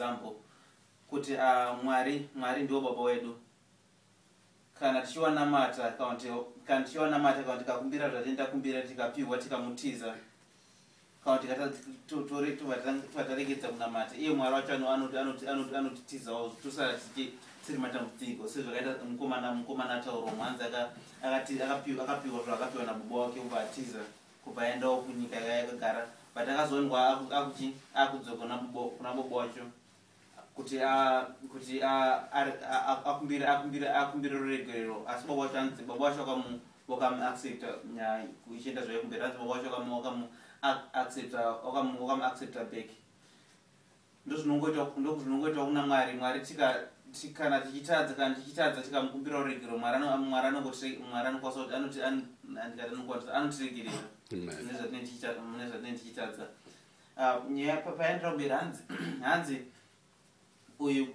example kuti Mwari ndio baba wedu. Kana tichiwana mata kana tichiwana mata kana tikakumbira zvatenda kumbira tikapiwa tikamutiza kana tikataregedza kunamata iye Mwari wacho anotitizawo tosara tiri matambudziko sezvakaita mukomana tauro mwanzi akapiwa zvakapiwa nababa wake kubva atiza kubva aendawo kunyika yakagara but akazoendwa akudzoka kuna baba wacho kuti akumbire ruregerero asi baba wacho anzi baba wacho wakamuaccepta nyaya kuichienda zvaikumbira anzi baba wacho wakamuaccepta back. Ndozvinongoita kuna Mwari kana tichitadza tikamukumbira ruregerero Mwari anokwanisa kuti anotiregerera nezvatinenge tichitadza. Nyaya paendera mberi hanzi uyu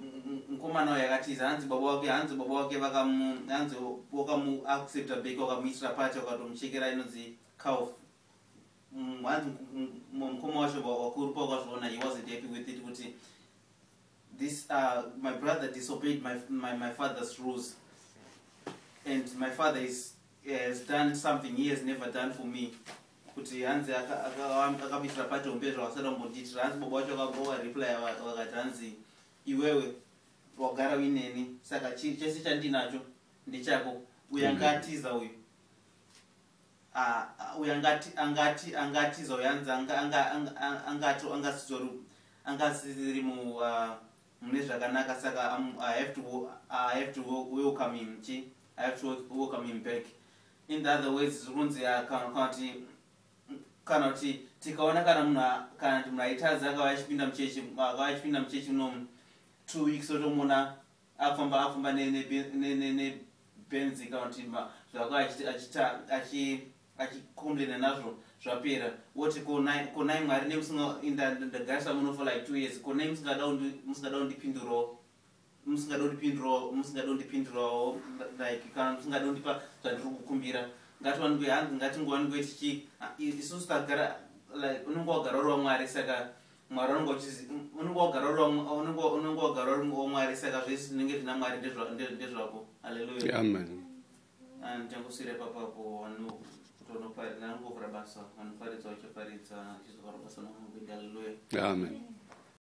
mukomana wayo yakatiza hanzi baba wake wakamuaccepta back wakamuitira pati wakatomuchekera inonzi calf. Hanzi mukoma wacho wakuru pakazviona he wasn't happy with it kuti this my brother disobeyed my father's rules and my father has done something he has never done for me. Kuti hanzi akamuitira pati umbezva wasada kumbonditira hanzi baba wacho akareply wakati hanzi iwewe wagara wineni saka chese chandinacho ndichako uyu angatiza uyu angatiza uyu hanzi angasiri mune zvakanaka saka I have to welcome him. I have to welcome him back. In the other words zvinonzi kana kuti tikaona kana munhu aitadza akava achipinda muchechi munomu 2 weeks otomona afamba nebenzi kana kuti zvakava achikomplena nazvo zvapera woti konai Mwari ndagariswa muno for like 2 years konai musingada undipindurawo like kana musingada undipa zvandiri kukumbira ngatingovangoiti isusu tagara like unenge wagara uri waMwari saka Mwari unenge wagara uri waMwari saka zvese zvinenge zvina Mwari ndezvako. Haleluya, amen. Ndingosire papapo nangovhura basa vanoparidza vachiparidza chizovhura basa nomugwedhi. Haleluya, amen.